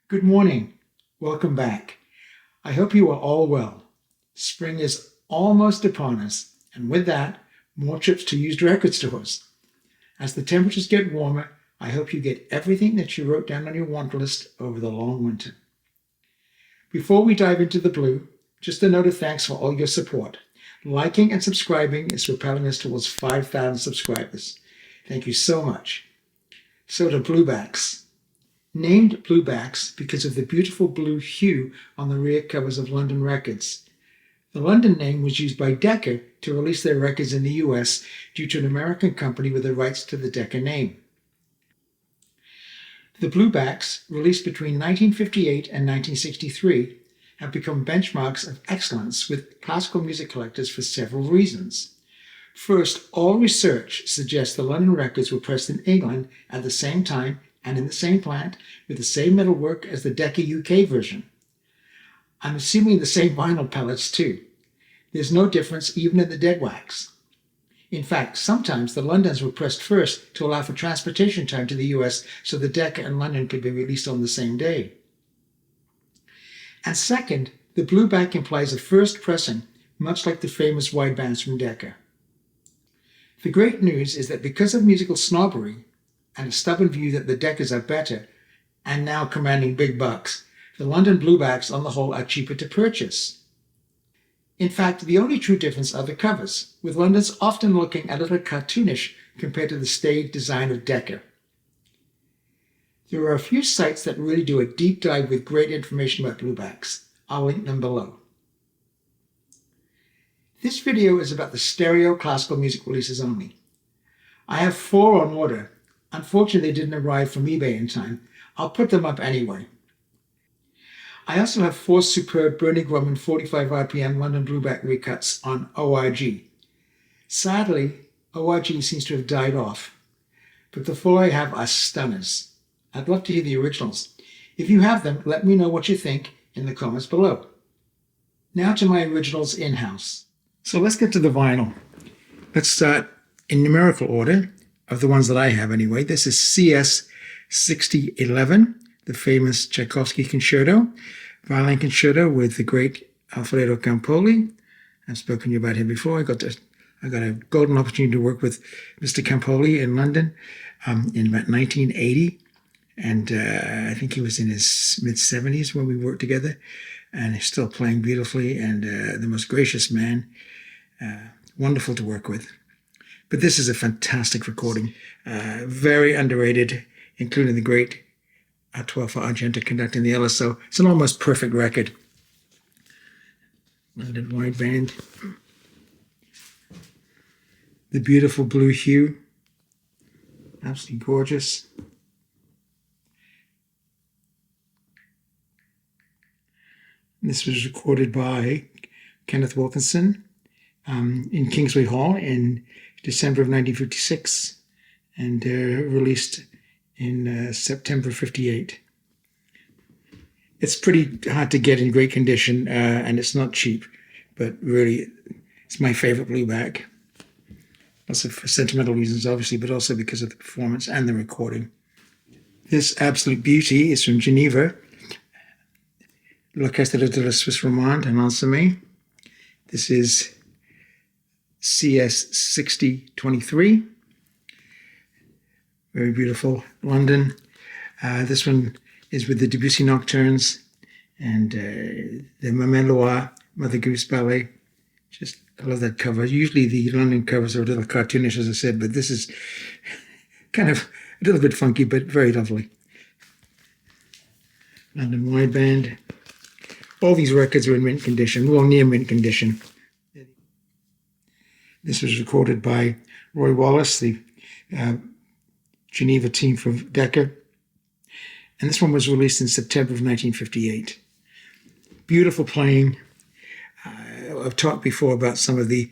Good morning. Welcome back. I hope you are all well. Spring is almost upon us, and with that, more trips to used record stores. As the temperatures get warmer, I hope you get everything that you wrote down on your want list over the long winter. Before we dive into the blue, just a note of thanks for all your support. Liking and subscribing is propelling us towards 5,000 subscribers. Thank you so much. So to Bluebacks. Named Bluebacks because of the beautiful blue hue on the rear covers of London records. The London name was used by Decca to release their records in the US due to an American company with the rights to the Decca name. The Bluebacks, released between 1958 and 1963, have become benchmarks of excellence with classical music collectors for several reasons. First, all research suggests the London records were pressed in England at the same time and in the same plant with the same metalwork as the Decca UK version. I'm assuming the same vinyl pellets too. There's no difference even in the dead wax. In fact, sometimes the Londons were pressed first to allow for transportation time to the US so the Decca and London could be released on the same day. And second, the blueback implies a first pressing, much like the famous widebands from Decca. The great news is that because of musical snobbery and a stubborn view that the Deccas are better and now commanding big bucks, the London Bluebacks on the whole are cheaper to purchase. In fact, the only true difference are the covers, with London's often looking a little cartoonish compared to the staid design of Decca. There are a few sites that really do a deep dive with great information about Bluebacks. I'll link them below. This video is about the stereo classical music releases only. I have 4 on order. Unfortunately, they didn't arrive from eBay in time. I'll put them up anyway. I also have 4 superb Bernie Grumman 45 RPM London Blueback recuts on ORG. Sadly, ORG seems to have died off, but the 4 I have are stunners. I'd love to hear the originals. If you have them, let me know what you think in the comments below. Now to my originals in-house. So let's get to the vinyl. Let's start in numerical order of the ones that I have anyway. This is CS 6011, the famous Tchaikovsky concerto, violin concerto with the great Alfredo Campoli. I've spoken to you about him before. I got a golden opportunity to work with Mr. Campoli in London in about 1980. And I think he was in his mid-70s when we worked together. And he's still playing beautifully and the most gracious man. Wonderful to work with. But this is a fantastic recording. Very underrated, including the great Atwelfa Argenta conducting the LSO. It's an almost perfect record. London wideband. The beautiful blue hue. Absolutely gorgeous. This was recorded by Kenneth Wilkinson in Kingsway Hall in December of 1956 and released in September 58. It's pretty hard to get in great condition and it's not cheap, but really it's my favorite blueback. Also for sentimental reasons, obviously, but also because of the performance and the recording. This absolute beauty is from Geneva, L'Orchestre de la Suisse Romande and Ensemble. This is CS 6023. Very beautiful. London. This one is with the Debussy Nocturnes and the Mameloi Mother Goose Ballet. Just, I love that cover. Usually the London covers are a little cartoonish, as I said, but this is kind of a little bit funky, but very lovely. London wideband. All these records are in mint condition, well, near mint condition. This was recorded by Roy Wallace, the Geneva team from Decca. And this one was released in September of 1958. Beautiful playing. I've talked before about some of the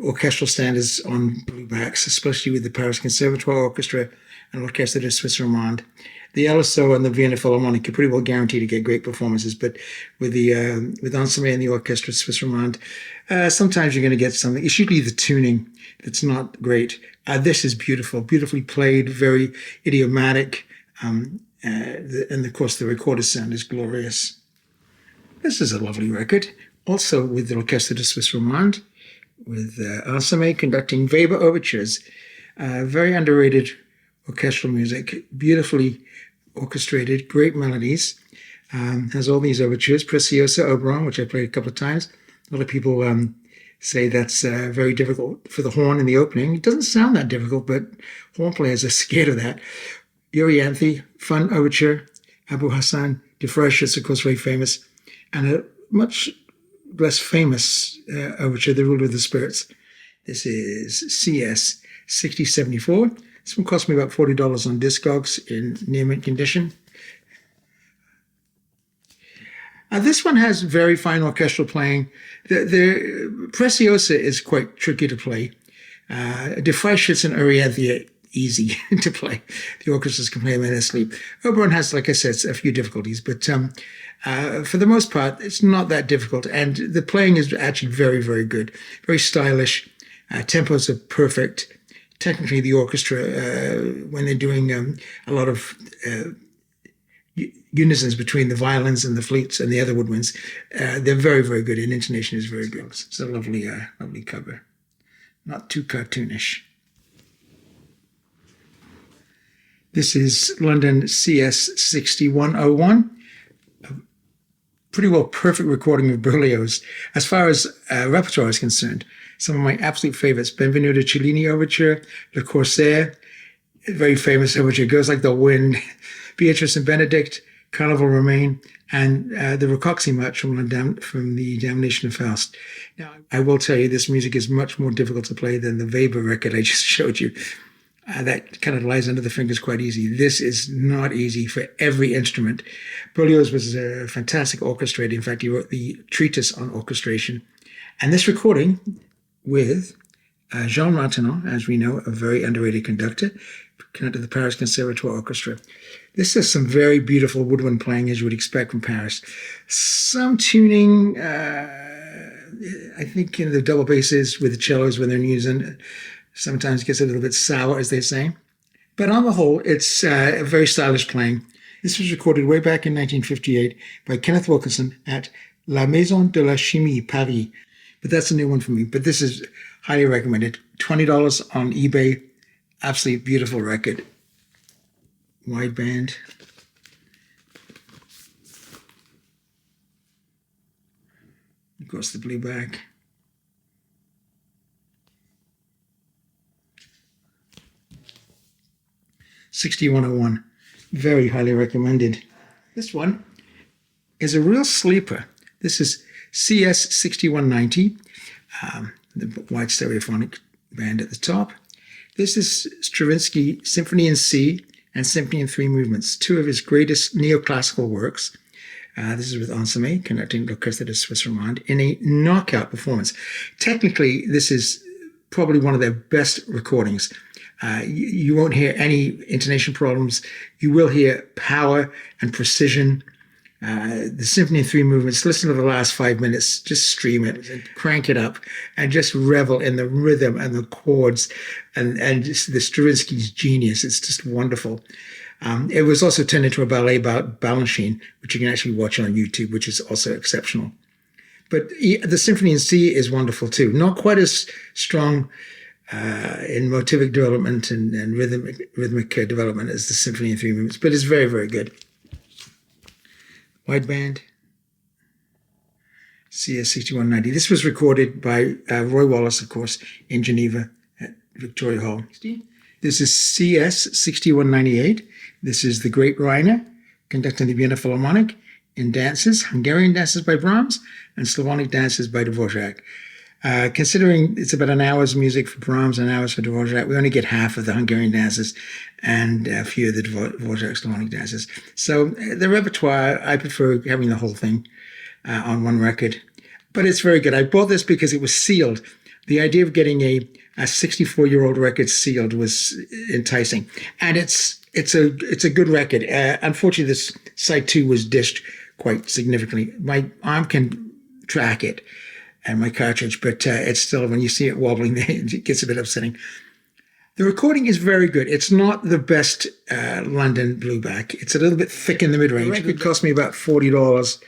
orchestral standards on bluebacks, especially with the Paris Conservatoire Orchestra and L'Orchestre de Suisse Romande. The LSO and the Vienna Philharmonic are pretty well guaranteed to get great performances, but with the with Ensemble and the Orchestre de Suisse Romande, sometimes you're going to get something. It's usually the tuning that's not great. This is beautiful, beautifully played, very idiomatic, And of course, the recorded sound is glorious. This is a lovely record, also with the Orchestre de Suisse Romande, with Anselme conducting Weber overtures. Very underrated orchestral music, beautifully orchestrated, great melodies. Has all these overtures. Preciosa Oberon, which I played a couple of times. A lot of people say that's very difficult for the horn in the opening. It doesn't sound that difficult, but horn players are scared of that. Euryanthe, fun overture. Abu Hassan, De Freischütz, of course, very famous. And a much less famous overture, The Ruler of the Spirits. This is CS 6074. This one cost me about $40 on Discogs in near mint condition. This one has very fine orchestral playing. The Preciosa is quite tricky to play. De Freischütz and Euryanthe are easy to play. The orchestras can play them in their sleep. Oberon has, like I said, a few difficulties, but for the most part, it's not that difficult. And the playing is actually very, very good, very stylish. Tempos are perfect. Technically, the orchestra, when they're doing a lot of unisons between the violins and the flutes and the other woodwinds, they're very, very good, and intonation is very good. It's a lovely, lovely cover. Not too cartoonish. This is London CS 6101. A pretty well perfect recording of Berlioz. As far as repertoire is concerned, some of my absolute favorites: Benvenuto Cellini Overture, Le Corsaire, very famous overture, Goes Like the Wind, Beatrice and Benedict, Carnival Romain, and the Rakoczy March from the Damnation of Faust. Now, I will tell you, this music is much more difficult to play than the Weber record I just showed you. That kind of lies under the fingers quite easy. This is not easy for every instrument. Berlioz was a fantastic orchestrator. In fact, he wrote the treatise on orchestration. And this recording with Jean Martinon, as we know, a very underrated conductor, conducted the Paris Conservatoire Orchestra. This is some very beautiful woodwind playing, as you would expect from Paris. Some tuning, I think in the double basses with the cellos when they're in unison, sometimes gets a little bit sour, as they say. But on the whole, it's a very stylish playing. This was recorded way back in 1958 by Kenneth Wilkinson at La Maison de la Chimie, Paris. But that's a new one for me. But this is highly recommended. $20 on eBay. Absolutely beautiful record. Wideband. Of course, the blueback. $61.01. Very highly recommended. This one is a real sleeper. This is CS 6190, the wide stereophonic band at the top. This is Stravinsky Symphony in C and Symphony in 3 movements, 2 of his greatest neoclassical works. This is with Anselme conducting L'Orchestre de Suisse Romande in a knockout performance. Technically, this is probably one of their best recordings. You won't hear any intonation problems. You will hear power and precision. The Symphony in 3 movements, listen to the last 5 minutes, just stream it, and crank it up, and just revel in the rhythm and the chords and just the Stravinsky's genius. It's just wonderful. It was also turned into a ballet about Balanchine, which you can actually watch on YouTube, which is also exceptional. But the Symphony in C is wonderful too. Not quite as strong in motivic development and rhythmic development as the Symphony in 3 movements, but it's very, very good. Wideband, CS 6190. This was recorded by Roy Wallace, of course, in Geneva at Victoria Hall. This is CS 6198. This is the Great Reiner conducting the Vienna Philharmonic in dances, Hungarian dances by Brahms and Slavonic dances by Dvorak. Considering it's about an hour's music for Brahms and an hour's for Dvorak, we only get half of the Hungarian dances and a few of the Dvorak Slavonic dances. So the repertoire, I prefer having the whole thing on one record. But it's very good. I bought this because it was sealed. The idea of getting a 64-year-old record sealed was enticing. And it's a good record. Unfortunately, this side 2 was dished quite significantly. My arm can track it and my cartridge, but it's still, when you see it wobbling, it gets a bit upsetting. The recording is very good. It's not the best London blueback. It's a little bit thick in the mid-range. The record cost me about $40.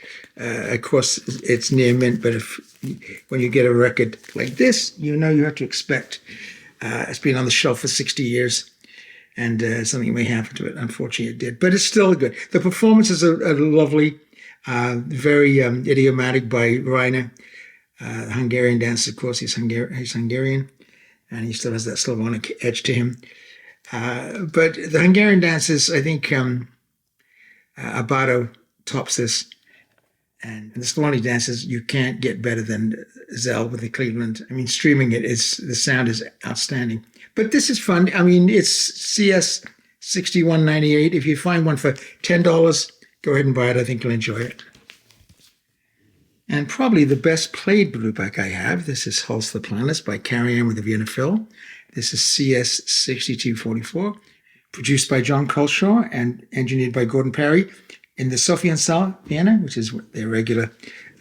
Of course, it's near mint, but when you get a record like this, you know you have to expect it's been on the shelf for 60 years, and something may happen to it. Unfortunately, it did, but it's still good. The performances are lovely, very idiomatic by Reiner. Hungarian dance, of course, he's Hungarian. And he still has that Slavonic edge to him. But the Hungarian dances, I think Abato tops this. And the Slavonic dances, you can't get better than Zell with the Cleveland. I mean, streaming it, the sound is outstanding. But this is fun. I mean, it's CS 6198. If you find one for $10, go ahead and buy it. I think you'll enjoy it. And probably the best played blueback I have, this is Hulse the Planets by Carrie Ann with the Vienna Phil. This is CS 6244, produced by John Culshaw and engineered by Gordon Parry in the Sophiensaal, Vienna, which is their regular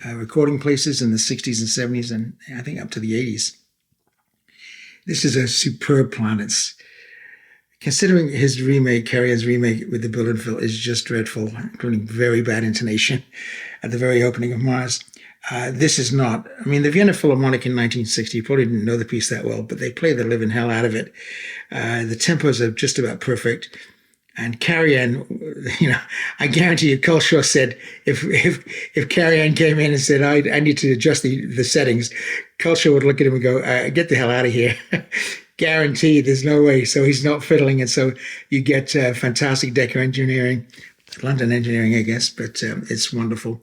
recording places in the 60s and 70s, and I think up to the 80s. This is a superb Planets. Considering his remake, Carrie Ann's remake with the Bill and Phil is just dreadful, including very bad intonation at the very opening of Mars. This is not. I mean, the Vienna Philharmonic in 1960, you probably didn't know the piece that well, but they play the living hell out of it. The tempos are just about perfect. And Carrie Ann, I guarantee you, Culshaw said, if Carrie Ann came in and said, I need to adjust the settings, Culshaw would look at him and go, get the hell out of here. Guaranteed, there's no way. So he's not fiddling. And so you get fantastic Decca engineering, London engineering, I guess, but it's wonderful.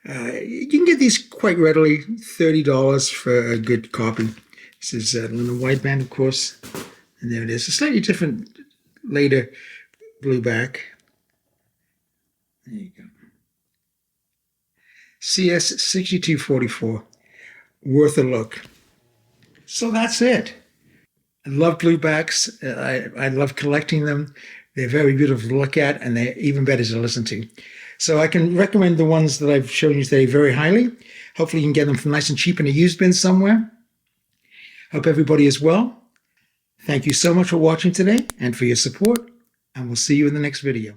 You can get these quite readily, $30 for a good copy. This is London Wideband, of course. And there it is. A slightly different, later blueback. There you go. CS 6244. Worth a look. So that's it. I love bluebacks. I love collecting them. They're very beautiful to look at, and they're even better to listen to. So I can recommend the ones that I've shown you today very highly. Hopefully you can get them for nice and cheap in a used bin somewhere. Hope everybody is well. Thank you so much for watching today and for your support, and we'll see you in the next video.